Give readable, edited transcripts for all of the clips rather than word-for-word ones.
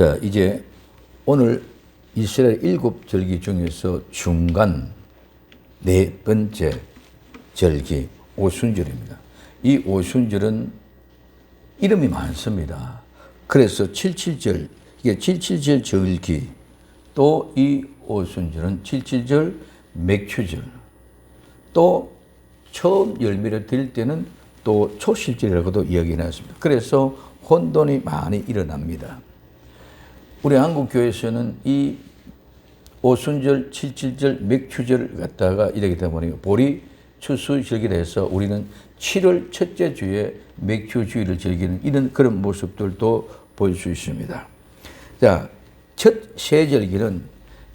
자, 이제 오늘 이스라엘 7절기 중에서 중간 네 번째 절기 오순절입니다. 이 오순절은 이름이 많습니다. 그래서 77절, 이게 77절 절기, 또 이 오순절은 77절 맥추절, 또 처음 열매를 드릴 때는 또 초실절이라고도 이야기해놨습니다. 그래서 혼돈이 많이 일어납니다. 우리 한국교회에서는 이 오순절, 77절, 맥추절을 갖다가 이렇게 되다 보니 보리 추수절기를 해서 우리는 7월 첫째 주에 맥추주의를 즐기는 이런 그런 모습들도 볼 수 있습니다. 자, 첫 세절기는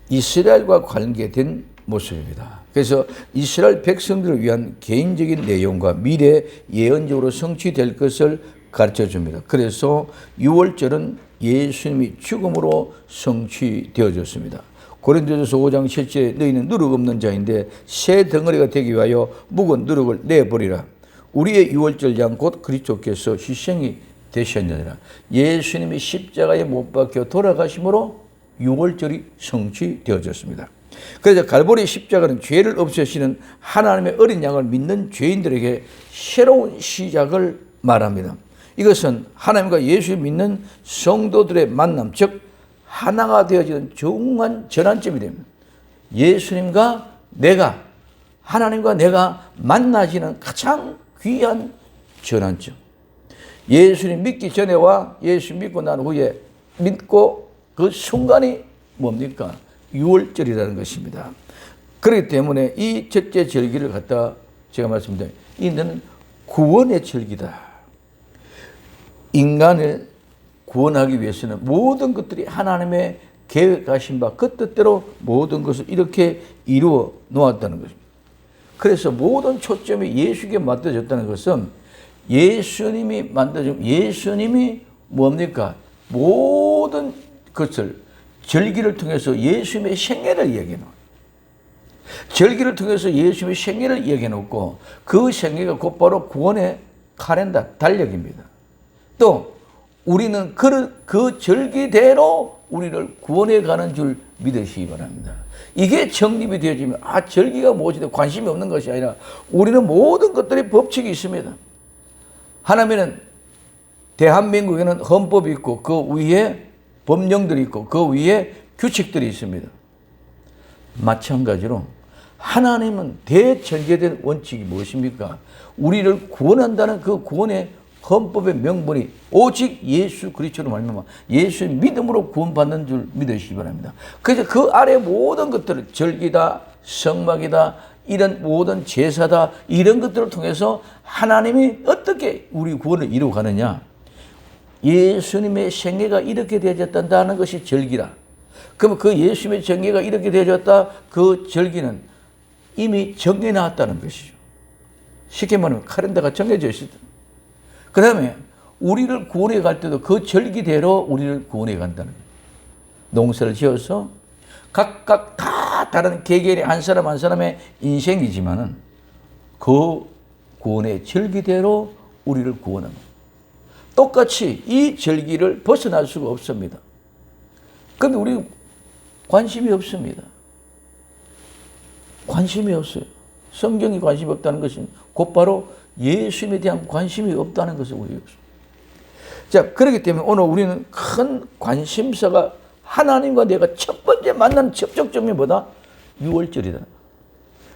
이스라엘과 관계된 모습입니다. 그래서 이스라엘 백성들을 위한 개인적인 내용과 미래 예언적으로 성취될 것을 가르쳐 줍니다. 그래서 6월절은 예수님이 죽음으로 성취되어졌습니다. 고린도전서 5장 7절에 너희는 누룩 없는 자인데 새 덩어리가 되기 위하여 묵은 누룩을 내버리라. 우리의 6월절 양 곧 그리스도께서 희생이 되셨느니라. 예수님이 십자가에 못 박혀 돌아가심으로 6월절이 성취되어졌습니다. 그래서 갈보리 십자가는 죄를 없애시는 하나님의 어린 양을 믿는 죄인들에게 새로운 시작을 말합니다. 이것은 하나님과 예수를 믿는 성도들의 만남, 즉 하나가 되어지는 중요한 전환점이 됩니다. 예수님과 내가, 하나님과 내가 만나지는 가장 귀한 전환점. 예수님 믿기 전에와 예수 믿고 난 후에 믿고 그 순간이 뭡니까? 6월절이라는 것입니다. 그렇기 때문에 이 첫째 절기를 갖다 제가 말씀드린 이는 구원의 절기다. 인간을 구원하기 위해서는 모든 것들이 하나님의 계획하신 바 그 뜻대로 모든 것을 이렇게 이루어 놓았다는 것입니다. 그래서 모든 초점이 예수에게 맞춰졌다는 것은 예수님이 만들어준 예수님이 뭡니까? 모든 것을 절기를 통해서 예수님의 생애를 이야기해 놓아요. 절기를 통해서 예수님의 생애를 이야기해 놓고 그 생애가 곧바로 구원의 칼렌더, 달력입니다. 또 우리는 그 절기대로 우리를 구원해 가는 줄 믿으시기 바랍니다. 이게 정립이 되어지면 절기가 무엇이든 관심이 없는 것이 아니라 우리는 모든 것들이 법칙이 있습니다. 하나님은 대한민국에는 헌법이 있고 그 위에 법령들이 있고 그 위에 규칙들이 있습니다. 마찬가지로 하나님은 대전제된 원칙이 무엇입니까? 우리를 구원한다는 그 구원의 헌법의 명분이 오직 예수 그리스도로 말미암아 예수의 믿음으로 구원받는 줄 믿으시기 바랍니다. 그래서 그 아래 모든 것들을 절기다, 성막이다, 이런 모든 제사다, 이런 것들을 통해서 하나님이 어떻게 우리 구원을 이루어가느냐? 예수님의 생애가 이렇게 되어졌다는 것이 절기라. 그러면 그 예수님의 생애가 이렇게 되어졌다, 그 절기는 이미 정해놨다는 것이죠. 쉽게 말하면 칼렌더가 정해져 있었다. 그 다음에 우리를 구원해 갈 때도 그 절기대로 우리를 구원해 간다는 거예요. 농사를 지어서 각각 다 다른 개개인의 한 사람 한 사람의 인생이지만은 그 구원의 절기대로 우리를 구원합니다. 똑같이 이 절기를 벗어날 수가 없습니다. 그런데 우리 관심이 없습니다. 관심이 없어요. 성경이 관심이 없다는 것은 곧바로 예수님에 대한 관심이 없다는 것을 우리가 없습니다. 자, 그렇기 때문에 오늘 우리는 큰 관심사가 하나님과 내가 첫 번째 만난 접촉점이 뭐다? 6월절이다.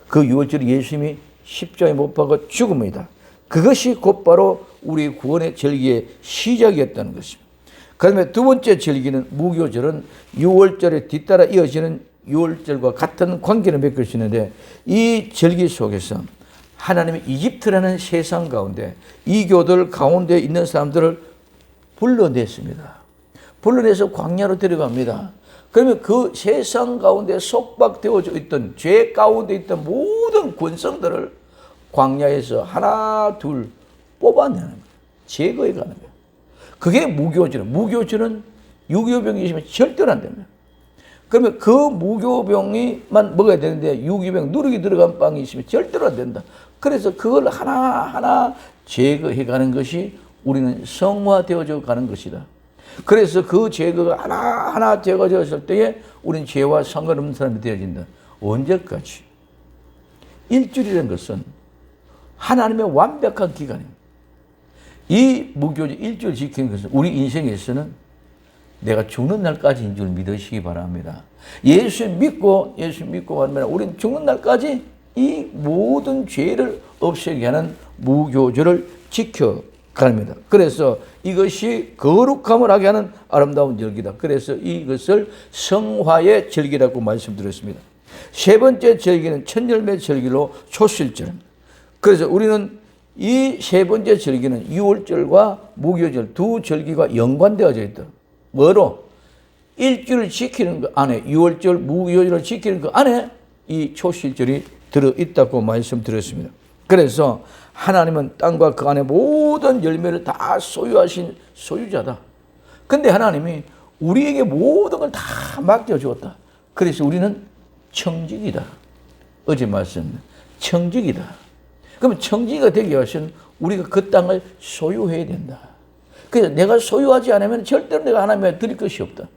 그 6월절이 예수님이 십자가에 못 박아 죽음이다. 그것이 곧바로 우리 구원의 절기의 시작이었다는 것입니다. 그다음에 두 번째 절기는 무교절은 6월절에 뒤따라 이어지는 6월절과 같은 관계를 맺을 수 있는데 이 절기 속에서 하나님이 이집트라는 세상 가운데 이교들 가운데 있는 사람들을 불러냈습니다. 불러내서 광야로 데려갑니다. 그러면 그 세상 가운데 속박되어져 있던 죄 가운데 있던 모든 권성들을 광야에서 하나 둘 뽑아내는 거예요. 제거해 가는 거예요. 그게 무교절은 6.25병이 있으면 절대로 안 됩니다. 그러면 그 무교병이만 먹어야 되는데 6.25병 누룩이 들어간 빵이 있으면 절대로 안 된다. 그래서 그걸 하나하나 제거해 가는 것이 우리는 성화되어져 가는 것이다. 그래서 그 제거가 하나하나 제거되었을 때에 우리는 죄와 상관없는 사람이 되어진다. 언제까지? 일주일이라는 것은 하나님의 완벽한 기간입니다. 이 무교제 일주일 지키는 것은 우리 인생에서는 내가 죽는 날까지인 줄 믿으시기 바랍니다. 예수 믿고 하면 우리는 죽는 날까지 이 모든 죄를 없애게 하는 무교절을 지켜갑니다. 그래서 이것이 거룩함을 하게 하는 아름다운 절기다. 그래서 이것을 성화의 절기라고 말씀드렸습니다. 세 번째 절기는 천열매 절기로 초실절입니다. 그래서 우리는 이 세 번째 절기는 유월절과 무교절 두 절기가 연관되어져 있다. 뭐로? 일주일을 지키는 그 안에, 유월절, 무교절을 지키는 그 안에 이 초실절이 들어있다고 말씀드렸습니다. 그래서 하나님은 땅과 그 안에 모든 열매를 다 소유하신 소유자다. 근데 하나님이 우리에게 모든 걸 다 맡겨주었다. 그래서 우리는 청직이다. 어제 말씀, 청직이다. 그러면 청지기가 되기 위해서는 우리가 그 땅을 소유해야 된다. 그래서 내가 소유하지 않으면 절대로 내가 하나님께 드릴 것이 없다.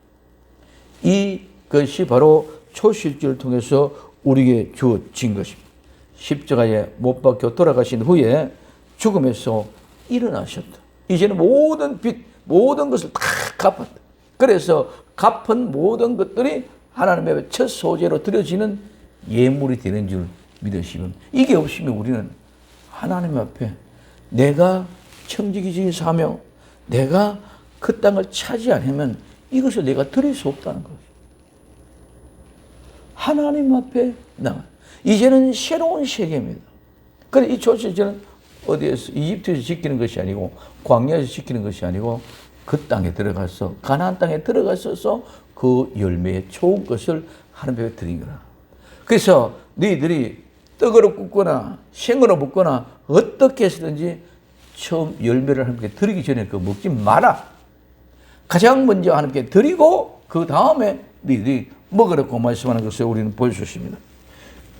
이것이 바로 초실절을 통해서 우리에게 주어진 것입니다. 십자가에 못 박혀 돌아가신 후에 죽음에서 일어나셨다. 이제는 모든 빚, 모든 것을 다 갚았다. 그래서 갚은 모든 것들이 하나님의 첫 소재로 드려지는 예물이 되는 줄 믿으시면, 이게 없으면 우리는 하나님 앞에 내가 청지기적인 사명, 내가 그 땅을 차지 않으면 이것을 내가 드릴 수 없다는 거죠. 하나님 앞에 나가. 이제는 새로운 세계입니다. 그래, 이 초실절은 어디에서, 이집트에서 지키는 것이 아니고, 광야에서 지키는 것이 아니고, 그 땅에 들어가서, 가나안 땅에 들어가서 그 열매의 좋은 것을 하나님께 드린 거라. 그래서 너희들이 떡으로 굽거나 생으로 붓거나 어떻게 해서든지 처음 열매를 하나님께 드리기 전에 그거 먹지 마라. 가장 먼저 하나님께 드리고 그 다음에 너희들이 먹으라고 말씀하는 것을 우리는 볼 수 있습니다.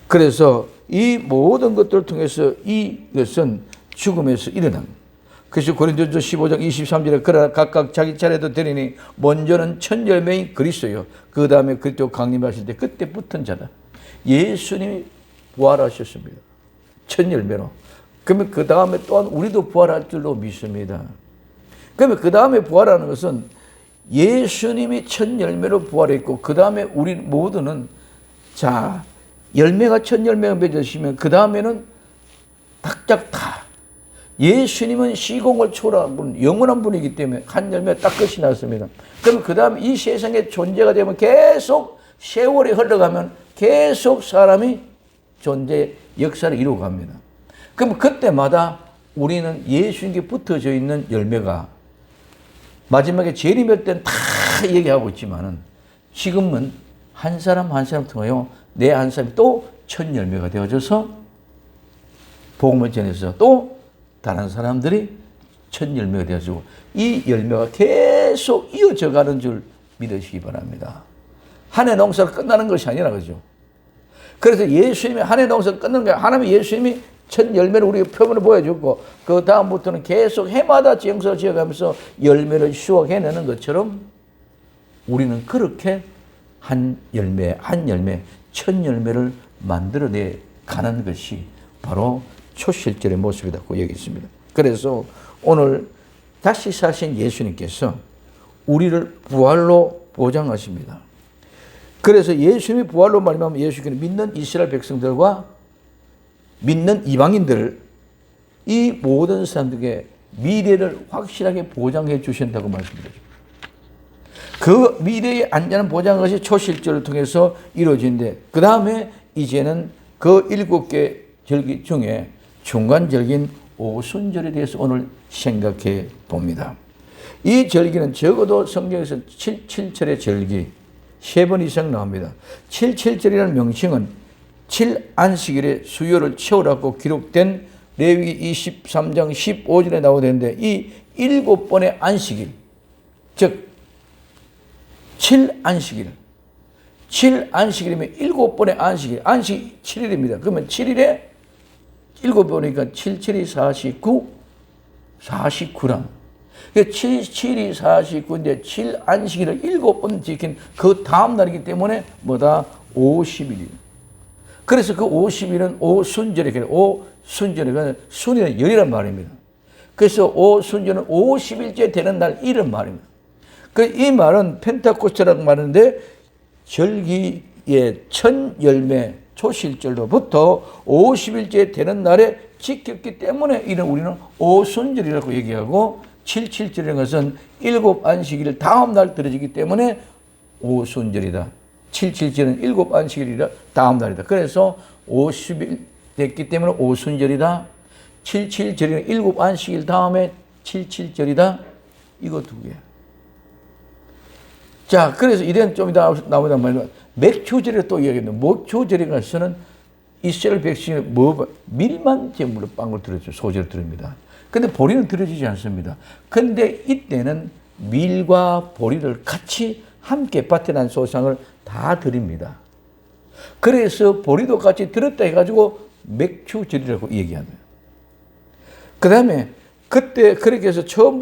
그래서 이 모든 것들을 통해서 이것은 죽음에서 일어납니다. 그래서 고린도전서 15장 23절에 그러나 각각 자기 차례도 되리니 먼저는 첫 열매인 그리스도요, 그 다음에 그리스도 강림하실 때 그때 붙은 자다. 예수님이 부활하셨습니다. 첫 열매로. 그러면 그 다음에 또한 우리도 부활할 줄로 믿습니다. 그러면 그 다음에 부활하는 것은 예수님이 첫 열매로 부활했고, 그 다음에 우리 모두는, 자, 열매가 첫 열매가 맺어지면 그 다음에는 각각 다 예수님은 시공을 초월한 분, 영원한 분이기 때문에 한 열매 딱 끝이 났습니다. 그럼 그 다음에 이 세상의 존재가 되면 계속 세월이 흘러가면 계속 사람이 존재 역사를 이루어갑니다. 그럼 그때마다 우리는 예수님께 붙어져 있는 열매가 마지막에 재림할 때는 다 얘기하고 있지만은 지금은 한 사람 한 사람 통하여 내 한 사람이 또 첫 열매가 되어져서 복음을 전해서 또 다른 사람들이 첫 열매가 되어지고 이 열매가 계속 이어져 가는 줄 믿으시기 바랍니다. 한 해 농사가 끝나는 것이 아니라 그죠. 그래서 예수님이 한 해 농사가 끝나는 거예요. 하나님이 예수님이 첫 열매를 우리에게 표본을 보여줬고 그 다음부터는 계속 해마다 지형서를 지어가면서 열매를 수확해내는 것처럼 우리는 그렇게 한 열매 한 열매 첫 열매를 만들어내 가는 것이 바로 초실절의 모습이라고 여기있습니다. 그래서 오늘 다시 사신 예수님께서 우리를 부활로 보장하십니다. 그래서 예수님이 부활로 말미암아 예수께서 믿는 이스라엘 백성들과 믿는 이방인들, 이 모든 사람들에게 미래를 확실하게 보장해 주신다고 말씀드렸습니다. 그 미래의 안전한 보장한 것이 초실절을 통해서 이루어지는데, 그 다음에 이제는 그 7개 절기 중에 중간 절기인 오순절에 대해서 오늘 생각해 봅니다. 이 절기는 적어도 성경에서 7.7절의 절기 3번 이상 나옵니다. 7.7절이라는 명칭은 7안식일의 수요를 채우라고 기록된 레위기 23장 15절에 나오는데, 이 7번의 안식일, 즉 7안식일, 7안식일이면 7번의 안식일, 안식 7일입니다. 그러면 7일에 7번이니까 7, 7이 49, 49랑 7, 7이 49인데 7 안식일을 7번 지킨 그 다음 날이기 때문에 뭐다? 50일이에요. 그래서 그 50일은 오순절이에요. 오순절은 순이는 열이란 말입니다. 그래서 오순절은 50일째 되는 날 이런 말입니다. 이 말은 펜타코스테라고 말하는데 절기의 첫 열매 초실절로부터 50일째 되는 날에 지켰기 때문에 이는 우리는 오순절이라고 얘기하고 77절이라는 것은 7 안식일 다음 날 들어지기 때문에 오순절이다. 77절은 7 안식일이라 다음 날이다. 그래서 50일 됐기 때문에 오순절이다. 77절이는 7 안식일 다음에 77절이다. 이거 두 개. 자, 그래서 이런 좀 이따 나오단 말이야. 맥추절에 또 이야기했는데, 목추절에 가서는 이스라엘 백성이 밀만 제물로 빵을 드렸죠. 소제를 드립니다. 근데 보리는 드려지지 않습니다. 근데 이때는 밀과 보리를 같이 함께 밭에 난 소상을 다 드립니다. 그래서 보리도 같이 드렸다 해가지고 맥추절이라고 얘기합니다. 그 다음에 그때 그렇게 해서 처음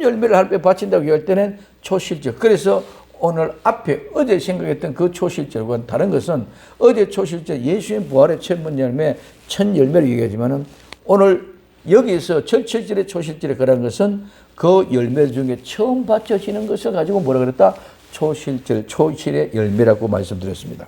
열매를 할 때 바친다고 할 때는 초실절. 그래서 오늘 앞에 어제 생각했던 그 초실절과는 다른 것은 어제 초실절 예수님 부활의 첫 번째 열매, 첫 열매를 얘기하지만은 오늘 여기서 절칠절의 초실절에 그런 것은 그 열매 중에 처음 바쳐지는 것을 가지고 뭐라 그랬다? 초실절, 초실의 열매라고 말씀드렸습니다.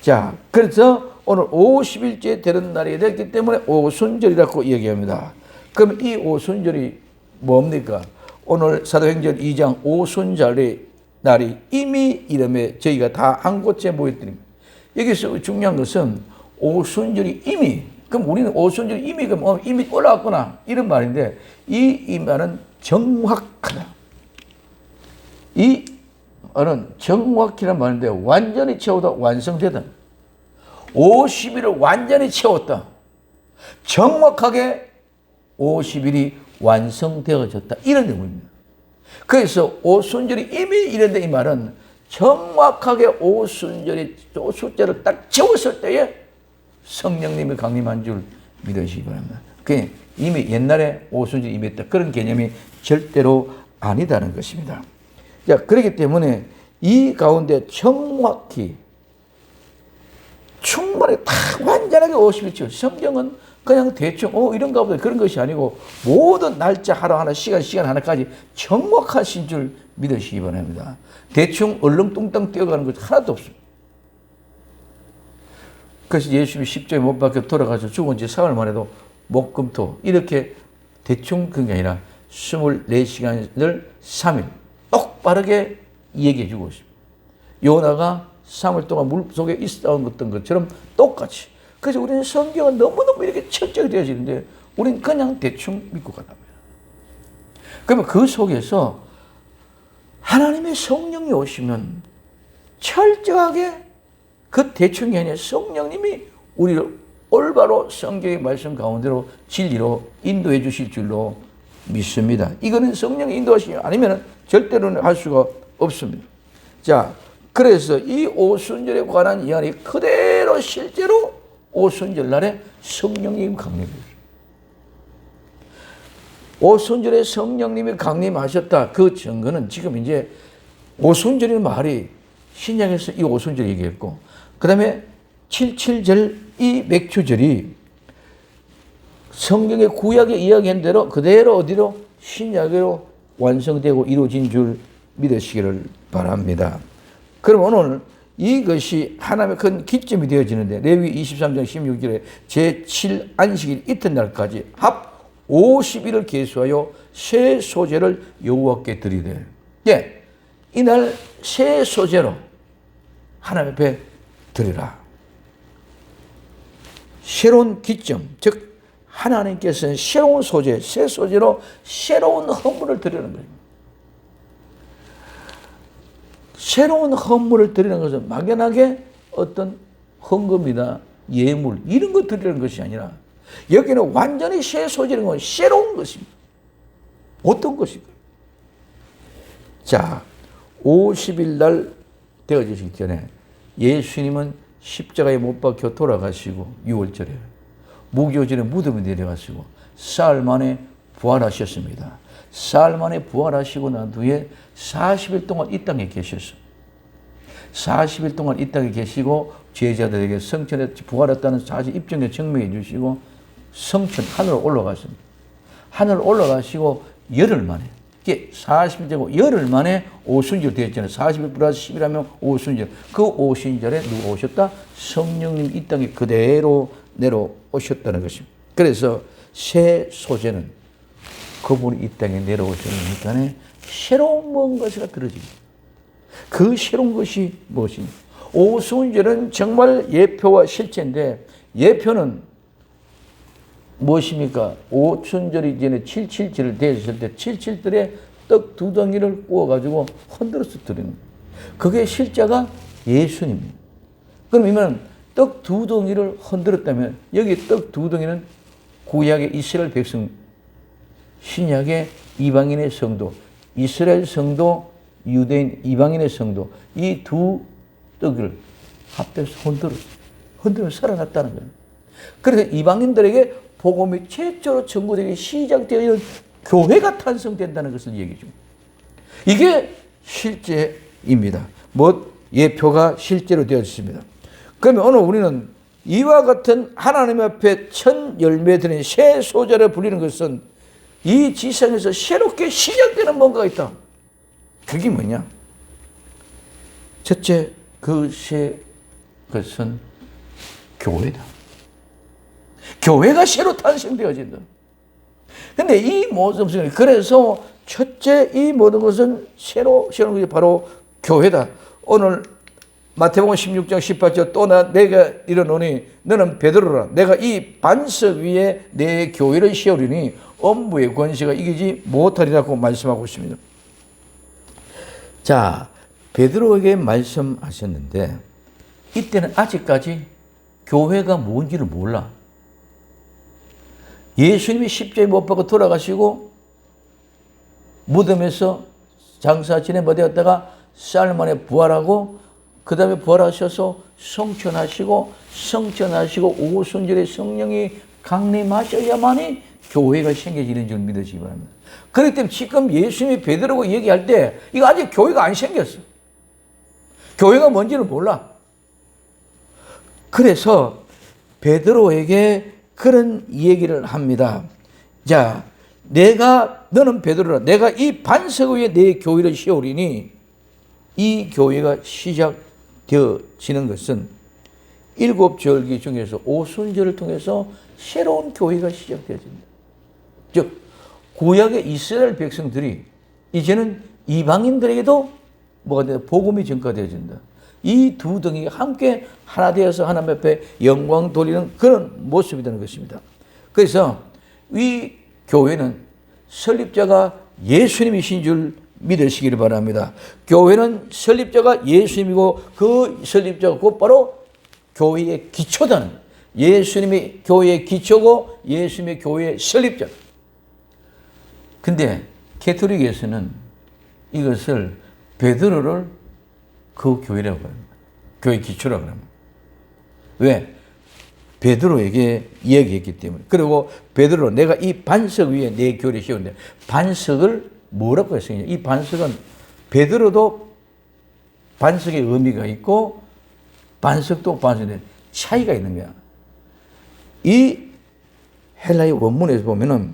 자, 그래서 오늘 50일째 되는 날이 됐기 때문에 오순절이라고 얘기합니다. 그럼 이 오순절이 뭡니까? 오늘 사도행전 2장 오순절의 날이 이미 이름에 저희가 다 한 곳에 모였드립니다. 여기서 중요한 것은 오순절이 이미, 그럼 우리는 오순절이 이미, 그럼 이미 올라왔구나 이런 말인데 이 말은 정확하다. 이 말은 정확히란 말인데 완전히 채우다, 완성되다. 50일을 완전히 채웠다. 정확하게 50일이 완성되어졌다. 이런 의미입니다. 그래서 오순절이 이미 이런데 이 말은 정확하게 오순절이 숫자를 딱 채웠을 때에 성령님이 강림한 줄 믿으시기 바랍니다. 그게 이미 옛날에 오순절이 임했다. 그런 개념이 절대로 아니다는 것입니다. 자, 그렇기 때문에 이 가운데 정확히 충분히 다 완전하게 50일 채워. 성경은 그냥 대충 이런가 보다 그런 것이 아니고 모든 날짜 하나하나 시간 하나까지 정확하신 줄 믿으시기 바랍니다. 대충 얼렁뚱땅 뛰어가는 것 하나도 없습니다. 그래서 예수님이 십자가에 못 박혀 돌아가서 죽은 지 사흘 만에도 목금토 이렇게 대충 그런 게 아니라 24시간을 3일 똑바르게 얘기해 주고 있습니다. 요나가 3일 동안 물 속에 있었던 것처럼 똑같이. 그래서 우리는 성경은 너무너무 이렇게 철저하게 되어지는데 우리는 그냥 대충 믿고 간답니다. 그러면 그 속에서 하나님의 성령이 오시면 철저하게 그 대충이 아니라 성령님이 우리를 올바로 성경의 말씀 가운데로 진리로 인도해 주실 줄로 믿습니다. 이거는 성령이 인도하시지 아니면 절대로는 할 수가 없습니다. 자, 그래서 이 오순절에 관한 이야기 그대로 실제로 오순절 날에 성령님이 강림했어요. 오순절에 성령님이 강림하셨다. 그 증거는 지금 이제 오순절이라는 말이 신약에서 이 오순절 얘기했고, 그 다음에 77절 이 맥추절이 성경의 구약에 이야기한 대로 그대로 어디로 신약으로 완성되고 이루어진 줄 믿으시기를 바랍니다. 그럼 오늘 이것이 하나님의 큰 기점이 되어지는데 레위 23장 16절에 제7 안식일 이튿날까지 합 50일을 계수하여 새 소제를 여호와께 드리되, 예, 이날 새 소제로 하나님 앞에 드리라. 새로운 기점, 즉 하나님께서는 새로운 소제, 새 소제로 새로운 헌물을 드리는 겁니다. 새로운 헌물을 드리는 것은 막연하게 어떤 헌금이나 예물 이런 거 드리는 것이 아니라 여기는 완전히 새 소재는 건 새로운 것입니다. 어떤 것일까요? 자, 50일 날 되어지기 전에 예수님은 십자가에 못 박혀 돌아가시고 6월절에 무교절에 무덤에 내려가시고 사흘 만에 부활하셨습니다. 사흘 만에 부활하시고 난 뒤에 40일 동안 이 땅에 계셨어요. 40일 동안 이 땅에 계시고 제자들에게 성천에 부활했다는 사실 입증에 증명해 주시고 성천 하늘로 올라가십니다. 하늘 올라가시고 열흘 만에, 이게 40일 되고 열흘 만에 오순절 되었잖아요. 40일 플러스 10일하면 오순절. 그 오순절에 누가 오셨다? 성령님 이 땅에 그대로 내려오셨다는 것입니다. 그래서 새 소재는 그분이 이 땅에 내려오셨으니까 새로운 뭔가가 들어집니다. 그 새로운 것이 무엇이냐? 오순절은 정말 예표와 실제인데, 예표는 무엇입니까? 오순절이 전에 777을 대했을 때 777에 떡 두 덩이를 구워가지고 흔들어서 드리는 거예요. 그게 실제가 예수님입니다. 그러면 떡 두 덩이를 흔들었다면 여기 떡 두 덩이는 구약의 이스라엘 백성, 신약의 이방인의 성도, 이스라엘 성도, 유대인 이방인의 성도, 이 두 떡을 합해서 흔들어 살아났다는 거예요. 그래서 이방인들에게 복음이 최초로 전구되기 시작되어 있는 교회가 탄생된다는 것을 얘기해 줍니다. 이게 실제입니다. 예표가 실제로 되었습니다. 그러면 오늘 우리는 이와 같은 하나님 앞에 천 열매 드린 새 소자를 불리는 것은 이 지상에서 새롭게 시작되는 뭔가가 있다. 그게 뭐냐? 첫째, 그 새 것은 교회다. 교회가 새로 탄생되어진다. 근데 이 모든 것은, 그래서 첫째 이 모든 것은 새로운 것이 바로 교회다. 오늘 마태복음 16장 18절 또 내가 이르노니 너는 베드로라. 내가 이 반석 위에 내 교회를 세우리니 엄부의 권세가 이기지 못하리라고 말씀하고 있습니다. 자, 베드로에게 말씀하셨는데 이때는 아직까지 교회가 뭔지를 몰라. 예수님이 십자가에 못 박아 돌아가시고 무덤에서 장사 지내버렸다가 사흘 만에 부활하고 그 다음에 부활하셔서 성천하시고 오순절에 성령이 강림하셔야만이 교회가 생겨지는 줄 믿으시기 바랍니다. 그렇기 때문에 지금 예수님이 베드로가 얘기할 때 이거 아직 교회가 안 생겼어. 교회가 뭔지를 몰라. 그래서 베드로에게 그런 얘기를 합니다. 자, 너는 베드로라. 내가 이 반석 위에 내 교회를 세우리니, 이 교회가 시작되어지는 것은 일곱 절기 중에서 오순절을 통해서 새로운 교회가 시작되어집니다. 즉, 구약의 이스라엘 백성들이 이제는 이방인들에게도 뭐가 되어 복음이 전가되어진다. 이 두 덩이가 함께 하나 되어서 하나님 앞에 영광 돌리는 그런 모습이 되는 것입니다. 그래서 이 교회는 설립자가 예수님이신 줄 믿으시기를 바랍니다. 교회는 설립자가 예수님이고 그 설립자가 곧바로 교회의 기초다는, 예수님이 교회의 기초고 예수님의 교회의 설립자. 근데 가톨릭에서는 이것을 베드로를 그 교회라고 합니다. 교회 기초라고 합니다. 왜? 베드로에게 이야기했기 때문에. 그리고 베드로, 내가 이 반석 위에 내 교회를 세우는데, 반석을 뭐라고 했어요? 이 반석은 베드로도 반석의 의미가 있고 반석도 반석에 차이가 있는 거야. 이 헬라의 원문에서 보면은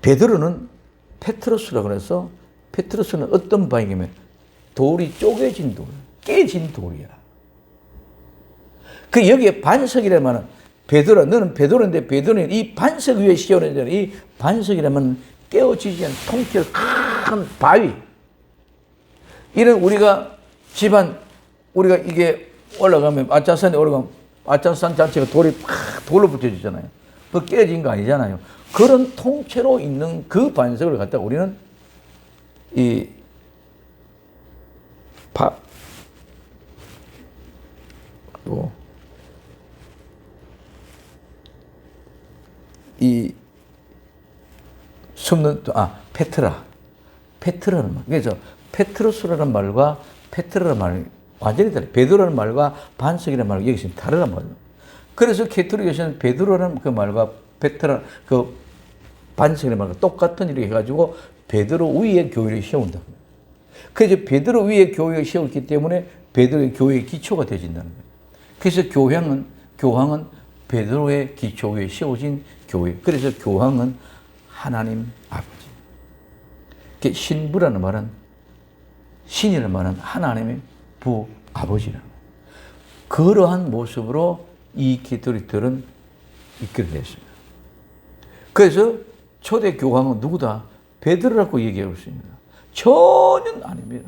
베드로는 페트로스라고 해서, 페트로스는 어떤 바이냐면 돌이 쪼개진 돌, 깨진 돌이야. 그 여기에 반석이라면 베드로, 너는 베드로인데 베드로는 이 반석 위에 세우는 이 반석이라면 깨어지지 않은 통째로 큰 바위. 이런 우리가 집안, 우리가 이게 올라가면 아차산에 올라가면 아차산 자체가 돌로 붙여지잖아요. 그 깨진 거 아니잖아요. 그런 통째로 있는 그 반석을 갖다가 우리는 페트라는 말. 그래서 페트로스라는 말과 페트라는 말 완전히 달라요. 베드로라는 말과 반석이라는 말과 여기서 다르단 말이에요. 그래서 가톨릭에서는 베드로라는 그 말과 페트라, 그 반석이라 말고 똑같은 일을 해가지고 베드로 위에 교회를 세운다. 그래서 베드로 위에 교회를 세웠기 때문에 베드로의 교회의 기초가 되어진다는 거예요. 그래서 교황은 베드로의 기초 위에 세워진 교회. 그래서 교황은 하나님 아버지. 신부라는 말은 신이라는 말은 하나님의 부 아버지라는 거예요. 그러한 모습으로 이 가톨릭들은 이끌어냈습니다. 그래서 초대 교황은 누구다? 베드로라고 얘기하고 있습니다. 전혀 아닙니다.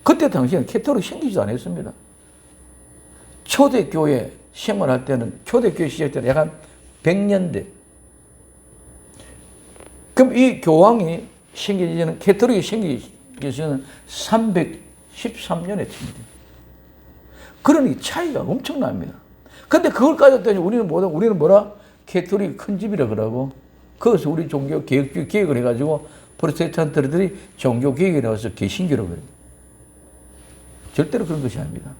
그때 당시에는 가톨릭 생기지도 않았습니다. 초대교회 생활할 때는, 초대교회 시작 때는 약간 100년대. 그럼 이 교황이 생기기 전에, 가톨릭이 생기기 전에는 313년에 칩니다. 그러니 차이가 엄청납니다. 근데 그걸 가졌더니 우리는 뭐라? 가톨릭 큰 집이라 그러고, 거기서 우리 종교 개혁을 해가지고, 프로테스탄트들이 종교 개혁에 나와서 개신교라고 그래요. 절대로 그런 것이 아닙니다.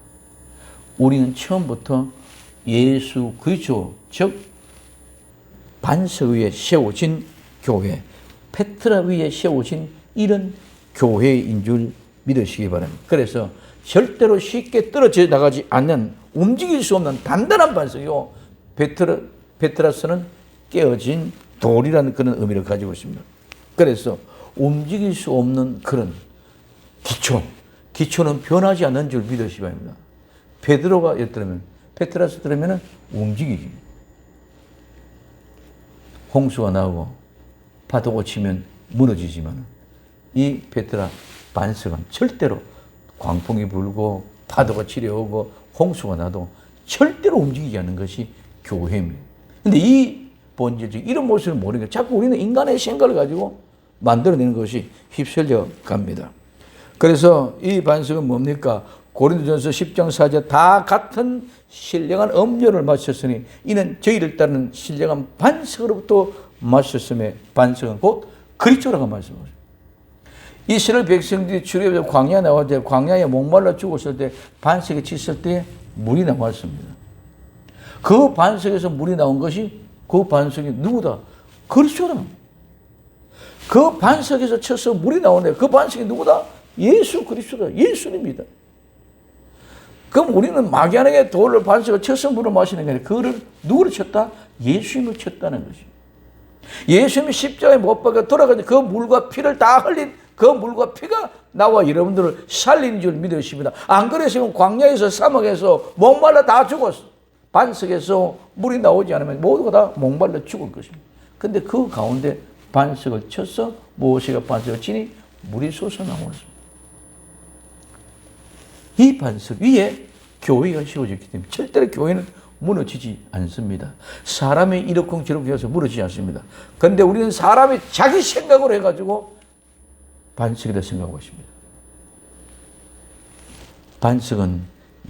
우리는 처음부터 예수 그리스도, 즉 반석 위에 세워진 교회, 페트라 위에 세워진 이런 교회인 줄 믿으시기 바랍니다. 그래서 절대로 쉽게 떨어져 나가지 않는, 움직일 수 없는 단단한 반석이요, 페트라스는 깨어진 돌이라는 그런 의미를 가지고 있습니다. 그래서 움직일 수 없는 그런 기초는 변하지 않는 줄 믿으시기 바랍니다. 베드로가 예를 페트라스 들으면 움직이지. 홍수가 나오고 파도가 치면 무너지지만 이 페트라 반석은 절대로 광풍이 불고 파도가 치려오고 홍수가 나도 절대로 움직이지 않는 것이 교회입니다. 근데 이 본질적 이런 모습을 모르니까 자꾸 우리는 인간의 생각을 가지고 만들어내는 것이 휩쓸려 갑니다. 그래서 이 반석은 뭡니까? 고린도전서 10장 4절 다 같은 신령한 음료를 마셨으니 이는 저희를 따르는 신령한 반석으로부터 마셨음에 반석은 곧 그리스도라고 말씀하셨습니다. 이스라엘 백성들이 출애굽해서 광야에 나올 때, 광야에 목말라 죽었을 때 반석에 쳤을 때 물이 나왔습니다. 그 반석에서 물이 나온 것이, 그 반석이 누구다? 그리스도다. 그 반석에서 쳐서 물이 나오는데 그 반석이 누구다? 예수 그리스도다. 예수님이다. 그럼 우리는 막연하게 돌을 반석을 쳐서 물을 마시는 게 아니라 그거를 누구를 쳤다? 예수님을 쳤다는 것이. 예수님이 십자가에 못 박아 돌아가서 그 물과 피를 다 흘린 그 물과 피가 나와 여러분들을 살린 줄 믿으십니다. 안 그랬으면 광야에서 사막에서 목말라 다 죽었어. 반석에서 물이 나오지 않으면 모두가 다 목말라 죽을 것입니다. 근데 그 가운데 반석을 쳐서 모세가 반석을 치니 물이 솟아 나왔습니다. 이 반석 위에 교회가 세워졌기 때문에 절대로 교회는 무너지지 않습니다. 사람이 이러쿵저러쿵 해서 무너지지 않습니다. 그런데 우리는 사람이 자기 생각으로 해가지고 반석이라 생각하고 있습니다. 반석은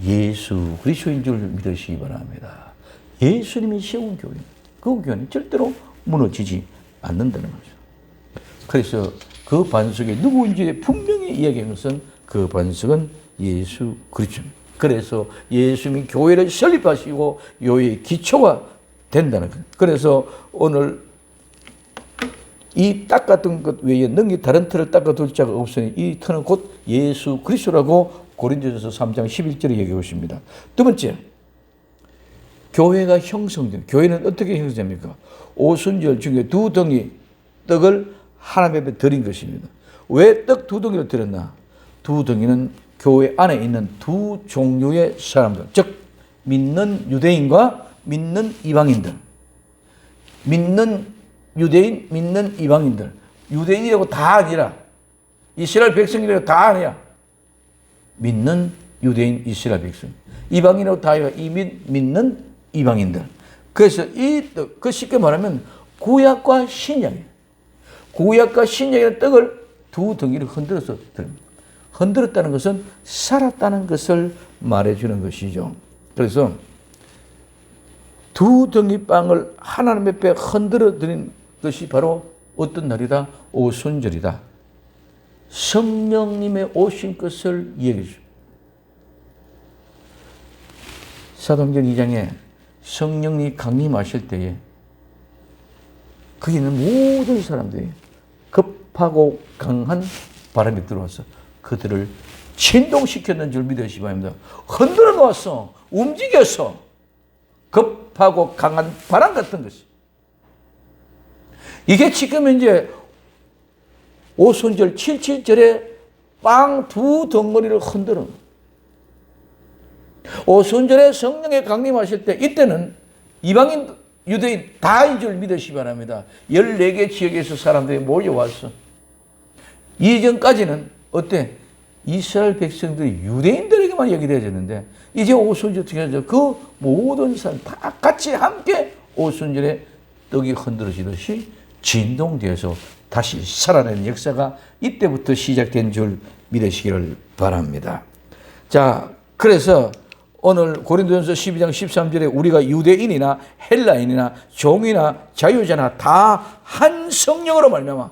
예수 그리스도인 줄 믿으시기 바랍니다. 예수님이 세운 교회, 그 교회는 절대로 무너지지 않는다는 거죠. 그래서 그 반석이 누구인지 분명히 이야기한 것은 그 반석은 예수 그리스도입니다. 그래서 예수님이 교회를 설립하시고 교회의 기초가 된다는 거예요. 그래서 오늘 이 닦았던 것 외에 능히 다른 틀을 닦아둘 자가 없으니 이 틀은 곧 예수 그리스도라고 고린도전서 3장 11절에 얘기하고 있습니다. 두 번째, 교회가 형성된, 교회는 어떻게 형성됩니까? 오순절 중에 두 덩이 떡을 하나님 앞에 드린 것입니다. 왜 떡 두 덩이를 드렸나? 두 덩이는 교회 안에 있는 두 종류의 사람들, 즉 믿는 유대인과 믿는 이방인들, 믿는 유대인, 믿는 이방인들, 유대인이라고 다 아니라 이스라엘 백성이라고 다 아니야. 믿는 유대인, 이스라엘 백성, 이방인이라고 다 아니라 믿는 이방인들. 그래서 그 쉽게 말하면 구약과 신약이에요. 구약과 신약의 떡을 두 덩이를 흔들어서 드립니다. 흔들었다는 것은 살았다는 것을 말해주는 것이죠. 그래서 두 덩이 빵을 하나님 앞에 흔들어 드린 것이 바로 어떤 날이다? 오순절이다. 성령님의 오신 것을 얘기해 줍니다. 사도행전 2장에 성령이 강림하실 때에 거기 있는 모든 사람들이 급하고 강한 바람이 들어와서 그들을 진동시켰는 줄 믿으시기 바랍니다. 흔들어 놓았어. 움직였어. 급하고 강한 바람 같은 것이. 이게 지금 이제 오순절 77절에 빵 두 덩어리를 흔들어. 오순절에 성령의 강림하실 때 이때는 이방인, 유대인 다인 줄 믿으시기 바랍니다. 14개 지역에서 사람들이 몰려왔어. 이전까지는 어때? 이스라엘 백성들이 유대인들에게만 얘기되어졌는데 이제 오순절 특별히 그 모든 사람 다 같이 함께 오순절에 떡이 흔들어지듯이 진동되어서 다시 살아내는 역사가 이때부터 시작된 줄 믿으시기를 바랍니다. 자, 그래서 오늘 고린도전서 12장 13절에 우리가 유대인이나 헬라인이나 종이나 자유자나 다 한 성령으로 말미암아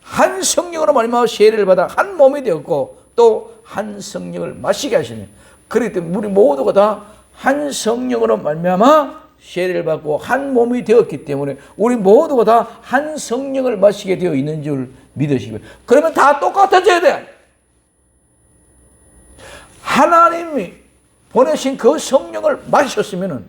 한 성령으로 말미암아 세례를 받아 한 몸이 되었고 또 한 성령을 마시게 하시네. 그렇기 때문에 우리 모두가 다 한 성령으로 말미암아 세례를 받고 한 몸이 되었기 때문에 우리 모두가 다 한 성령을 마시게 되어 있는 줄 믿으시고, 그러면 다 똑같아져야 돼. 하나님이 보내신 그 성령을 마셨으면은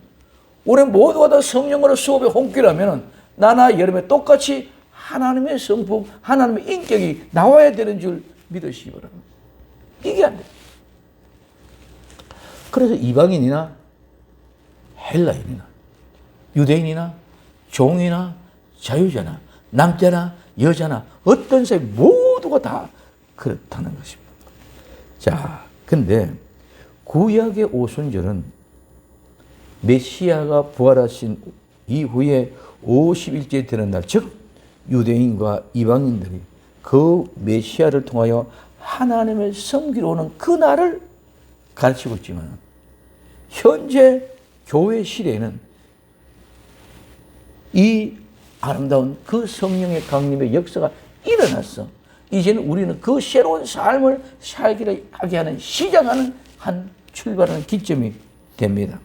우리 모두가 다 성령으로 수업에 혼기라면은 나나 여러분이 똑같이 하나님의 성품, 하나님의 인격이 나와야 되는 줄 믿으시기 바랍니다. 이게 안 돼. 그래서 이방인이나 헬라인이나 유대인이나 종이나 자유자나 남자나 여자나 어떤 사람 모두가 다 그렇다는 것입니다. 자, 근데 구약의 오순절은 메시아가 부활하신 이후에 50일째 되는 날, 즉 유대인과 이방인들이 그 메시아를 통하여 하나님을 섬기러 오는 그 날을 가르치고 있지만 현재 교회 시대에는 이 아름다운 그 성령의 강림의 역사가 일어났어. 이제는 우리는 그 새로운 삶을 살기를 하게 하는, 시작하는 한 출발하는 기점이 됩니다.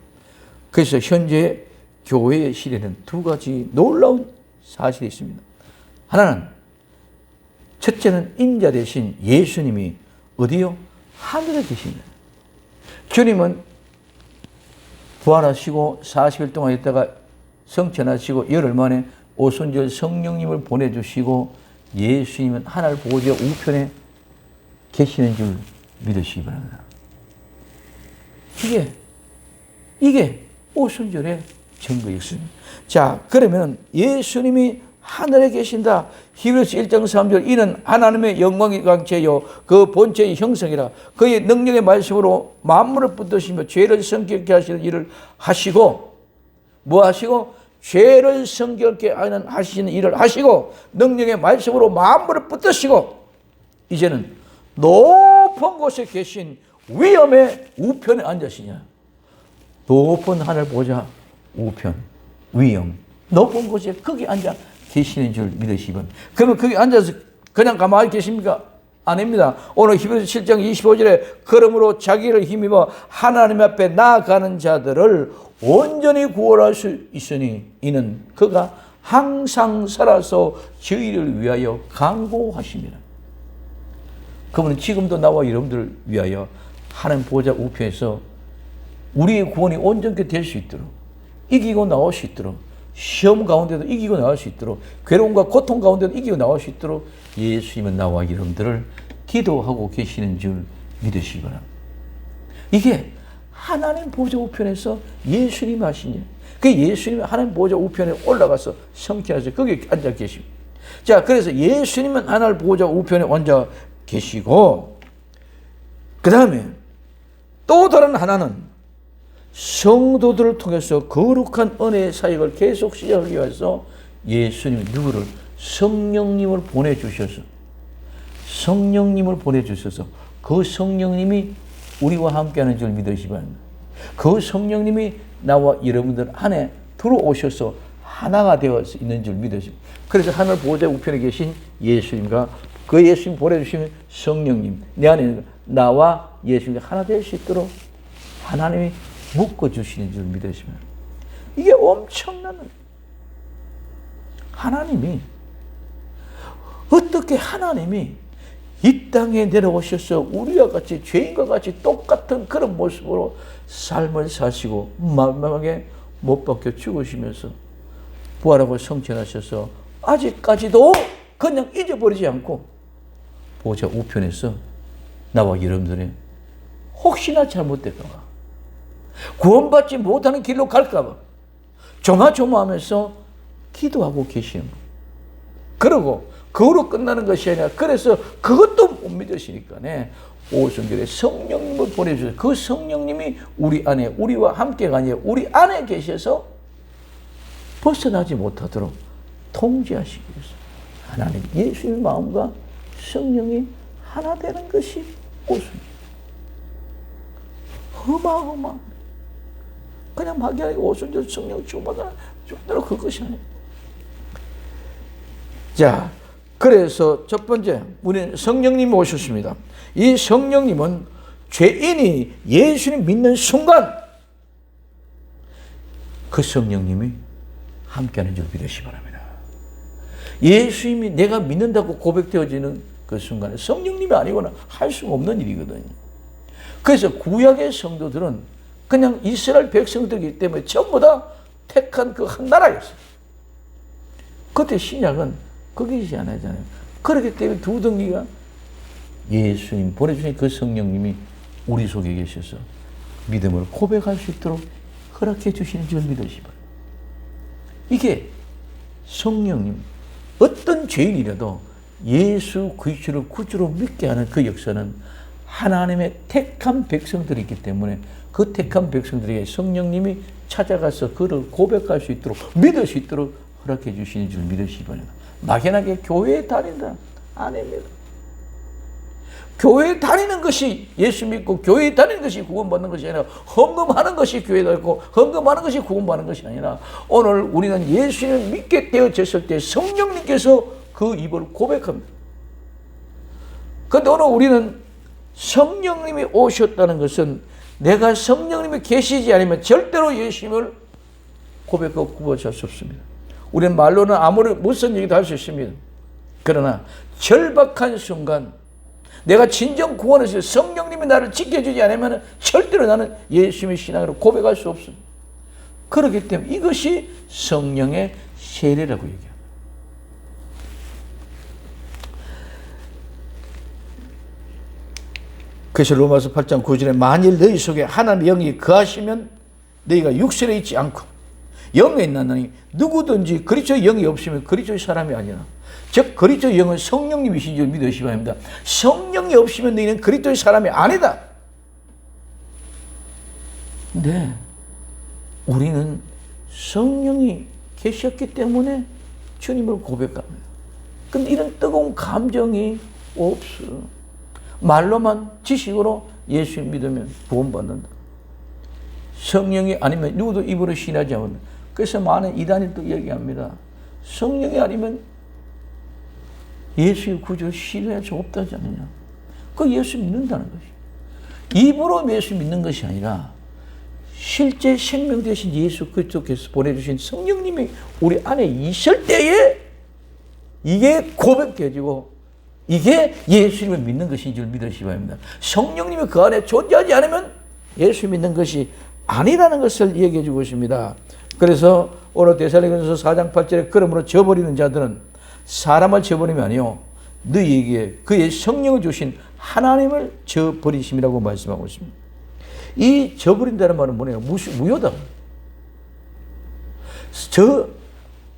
그래서 현재 교회의 시대는 두 가지 놀라운 사실이 있습니다. 하나는, 첫째는 인자 대신 예수님이 어디요? 하늘에 계십니다. 주님은 부활하시고 40일 동안 있다가 성천하시고 열흘 만에 오순절 성령님을 보내주시고 예수님은 하늘 보좌 우편에 계시는 줄 믿으시기 바랍니다. 이게 오순절의 증거였습니다. 자, 그러면 예수님이 하늘에 계신다. 히브리서 1장 3절, 이는 하나님의 영광의 광채요 그 본체의 형성이라. 그의 능력의 말씀으로 만물을 붙드시며 죄를 성결케 하시는 일을 하시고, 뭐 하시고? 죄를 성결케 하시는 일을 하시고 능력의 말씀으로 만물을 붙드시고 이제는 높은 곳에 계신 위엄의 우편에 앉으시냐. 높은 하늘 보좌 우편, 위엄, 높은 곳에 거기 앉아 계시는 줄 믿으시면, 그러면 거기 앉아서 그냥 가만히 계십니까? 아닙니다. 오늘 히브리서 7장 25절에 그러므로 자기를 힘입어 하나님 앞에 나아가는 자들을 온전히 구원할 수 있으니 이는 그가 항상 살아서 저희를 위하여 간구하십니다. 그분은 지금도 나와 여러분들을 위하여 하나님 보좌 우편에서 우리의 구원이 온전히 될 수 있도록, 이기고 나올 수 있도록, 시험 가운데도 이기고 나올 수 있도록, 괴로움과 고통 가운데도 이기고 나올 수 있도록 예수님은 나와 여러분들을 기도하고 계시는 줄 믿으시기 바랍니다. 이게 하나님 보좌 우편에서 예수님이 하신 일. 그 예수님이 하나님 보좌 우편에 올라가서 성취하셔서 거기 앉아 계십니다. 자, 그래서 예수님은 하나님 보좌 우편에 앉아 계시고, 그 다음에 또 다른 하나는 성도들을 통해서 거룩한 은혜의 사역을 계속 시작하기 위해서 예수님이 누구를? 성령님을 보내주셔서, 성령님을 보내주셔서 그 성령님이 우리와 함께하는 줄 믿으시기 바랍니다. 그 성령님이 나와 여러분들 안에 들어오셔서 하나가 되어 있는 줄 믿으십니다. 그래서 하늘 보좌 우편에 계신 예수님과 그 예수님 보내주시는 성령님, 내 안에 있는 나와 예수님이 하나 될 수 있도록 하나님이 묶어주시는 줄 믿으시면, 이게 엄청난 하나님이 어떻게 하나님이 이 땅에 내려오셔서 우리와 같이 죄인과 같이 똑같은 그런 모습으로 삶을 사시고 마지막에 못 박혀 죽으시면서 부활하고 성천하셔서 아직까지도 그냥 잊어버리지 않고 보좌 우편에서 나와 여러분들이 혹시나 잘못될까봐 구원받지 못하는 길로 갈까봐 조마조마하면서 기도하고 계시는 거예요. 그러고 그거로 끝나는 것이 아니라 그래서 그것도 못 믿으시니까 오순절에 성령님을 보내주셔서 그 성령님이 우리 안에 우리와 함께가 아니라 우리 안에 계셔서 벗어나지 못하도록 통제하시기 위해서 하나님 예수의 마음과 성령이 하나 되는 것이 오순절. 어마어마. 그냥 막연하게 오순절 성령 주마다 그것이 아니에요. 자, 그래서 첫 번째, 우리는 성령님이 오셨습니다. 이 성령님은 죄인이 예수님 믿는 순간 그 성령님이 함께하는 줄 믿으시기 바랍니다. 예수님이 내가 믿는다고 고백되어지는 그 순간에 성령님이 아니거나 할 수 없는 일이거든요. 그래서 구약의 성도들은 그냥 이스라엘 백성들이기 때문에 전부 다 택한 그 한 나라였어요. 그때 신약은 거기지 않았잖아요. 그렇기 때문에 두 덩이가 예수님 보내주신 그 성령님이 우리 속에 계셔서 믿음을 고백할 수 있도록 허락해 주시는 줄 믿으시기 바랍니다. 이게 성령님, 어떤 죄인이라도 예수 그리스도를 구주로 믿게 하는 그 역사는 하나님의 택한 백성들이 있기 때문에 그 택한 백성들에게 성령님이 찾아가서 그를 고백할 수 있도록 믿을 수 있도록 허락해 주시는 줄 믿으시기 바랍니다. 막연하게 교회에 다닌다 아닙니다. 교회에 다니는 것이 예수 믿고 교회에 다니는 것이 구원받는 것이 아니라 헌금하는 것이 교회가 있고 헌금하는 것이 구원받는 것이 아니라 오늘 우리는 예수님을 믿게 되어졌을 때 성령님께서 그 입을 고백합니다. 그런데 오늘 우리는 성령님이 오셨다는 것은 내가 성령님이 계시지 않으면 절대로 예수님을 고백하고 구원할 수 없습니다. 우리는 말로는 아무리 무슨 얘기도 할 수 있습니다. 그러나 절박한 순간 내가 진정 구원해서 성령님이 나를 지켜주지 않으면 절대로 나는 예수님의 신앙으로 고백할 수 없습니다. 그렇기 때문에 이것이 성령의 세례라고 얘기합니다. 그래서 로마서 8장 9절에 만일 너희 속에 하나님의 영이 거하시면 너희가 육신에 있지 않고 영에 있나니 누구든지 그리스도의 영이 없으면 그리스도의 사람이 아니라 즉 그리스도의 영은 성령님이신 줄 믿으시기 바랍니다. 성령이 없으면 너희는 그리스도의 사람이 아니다. 네, 우리는 성령이 계셨기 때문에 주님을 고백합니다. 그런데 이런 뜨거운 감정이 없어. 말로만 지식으로 예수 믿으면 구원받는다. 성령이 아니면 누구도 입으로 신하지 않는다. 그래서 많은 이단이 또 얘기합니다. 성령이 아니면 예수의 구주를 신뢰할 수 없다지 않느냐. 그 예수 믿는다는 것이. 입으로 예수 믿는 것이 아니라 실제 생명 되신 예수 그리스도께서 보내주신 성령님이 우리 안에 있을 때에 이게 고백되어지고 이게 예수님을 믿는 것인 줄 믿으시기 바랍니다. 성령님이 그 안에 존재하지 않으면 예수 믿는 것이 아니라는 것을 얘기해 주고 있습니다. 그래서 오늘 데살로니가서 4장 8절에 그러므로 저버리는 자들은 사람을 저버림이 아니요 너희에게 그의 성령을 주신 하나님을 저버리심이라고 말씀하고 있습니다. 이 저버린다는 말은 뭐냐면 무효다. 저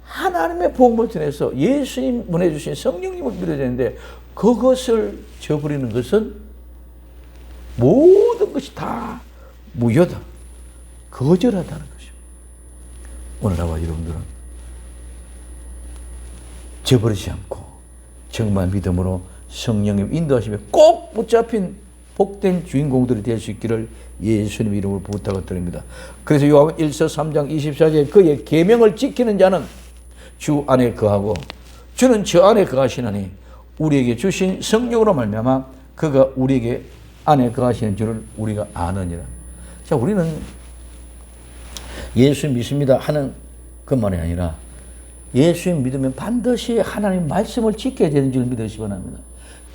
하나님의 복음을 전해서 예수님 보내주신 성령님을 믿어야 되는데 그것을 저버리는 것은 모든 것이 다 무효다. 거절하다는 것입니다. 오늘 나와 여러분들은 저버리지 않고 정말 믿음으로 성령님 인도하심에 꼭 붙잡힌 복된 주인공들이 될 수 있기를 예수님 이름으로 부탁을 드립니다. 그래서 요한 1서 3장 24절에 그의 계명을 지키는 자는 주 안에 거하고 주는 저 안에 거하시나니 우리에게 주신 성령으로 말미암아 그가 우리에게 안에 거하시는 줄을 우리가 아느니라. 자, 우리는 예수 믿습니다 하는 것만이 아니라 예수님 믿으면 반드시 하나님 말씀을 지켜야 되는 줄 믿으시기 바랍니다.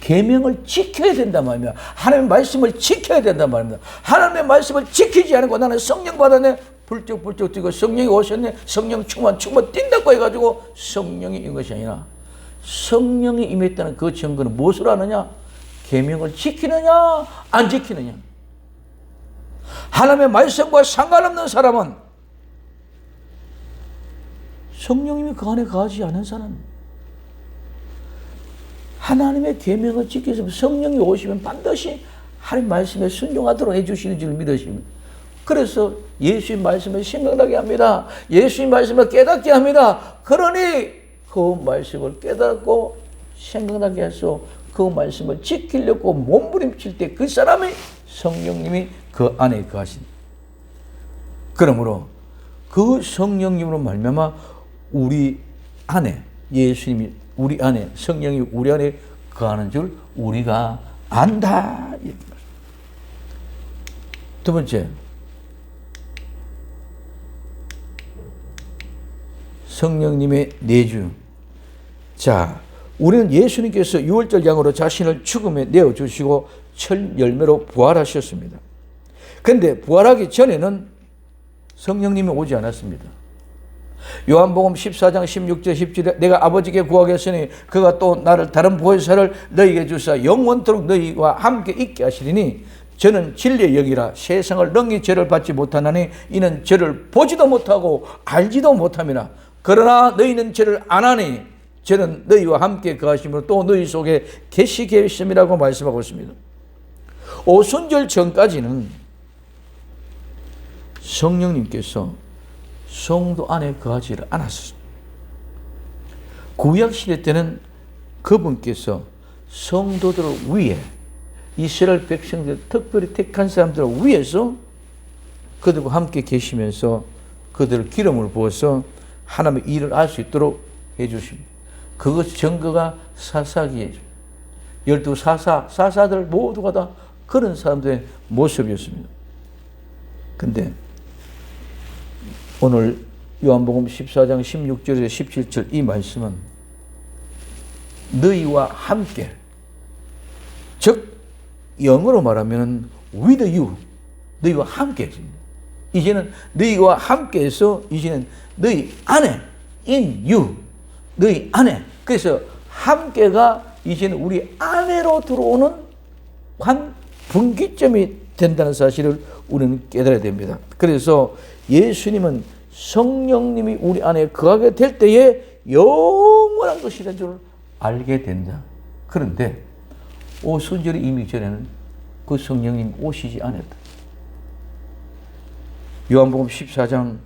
계명을 지켜야 된단 말입니다. 하나님의 말씀을 지켜야 된단 말입니다. 하나님의 말씀을 지키지 않고 나는 성령 받았네, 불쩍불쩍 뛰고 성령이 오셨네, 성령 충만 뛴다고 해가지고 성령이 인 것이 아니라 성령이 임했다는 그 증거는 무엇을 하느냐? 계명을 지키느냐 안 지키느냐. 하나님의 말씀과 상관없는 사람은 성령님이 그 안에 거하지 않은 사람입니다. 하나님의 계명을 지켜서 성령이 오시면 반드시 하나님 말씀에 순종하도록 해주시는 줄 믿으십니다. 그래서 예수님 말씀을 생각나게 합니다. 예수님 말씀을 깨닫게 합니다. 그러니 그 말씀을 깨닫고 생각나게 해서 그 말씀을 지키려고 몸부림칠 때 그 사람이 성령님이 그 안에 거하신다. 그러므로 그 성령님으로 말미암아 우리 안에 예수님이 우리 안에 성령이 우리 안에 거하는 줄 우리가 안다. 두 번째, 성령님의 내주. 자, 우리는 예수님께서 6월절 양으로 자신을 죽음에 내어주시고 첫 열매로 부활하셨습니다. 그런데 부활하기 전에는 성령님이 오지 않았습니다. 요한복음 14장 16절 17절 내가 아버지께 구하겠으니 그가 또 나를 다른 보혜사를 너희에게 주사 영원토록 너희와 함께 있게 하시리니 저는 진리의 영이라 세상을 능히 저를 받지 못하나니 이는 저를 보지도 못하고 알지도 못함이라. 그러나 너희는 저를 아나니 저는 너희와 함께 거하심으로 또 너희 속에 계시게 하심이라고 말씀하고 있습니다. 오순절 전까지는 성령님께서 성도 안에 거하지를 않았습니다. 구약시대 때는 그분께서 성도들 위에 이스라엘 백성들 특별히 택한 사람들 위에서 그들과 함께 계시면서 그들을 기름을 부어서 하나님의 일을 알 수 있도록 해주십니다. 그것 증거가 사사기에 12 사사들 모두가 다 그런 사람들의 모습이었습니다. 근데 오늘 요한복음 14장 16절에서 17절 이 말씀은 너희와 함께, 즉 영어로 말하면 with you, 너희와 함께 했습니다. 이제는 너희와 함께해서 이제는 너희 안에 in you, 너희 안에. 그래서 함께가 이제는 우리 안으로 들어오는 한 분기점이 된다는 사실을 우리는 깨달아야 됩니다. 그래서 예수님은 성령님이 우리 안에 거하게 될 때에 영원한 것이라는 줄 알게 된다. 그런데 오순절이 이미 전에는 그 성령님 오시지 않았다. 요한복음 14장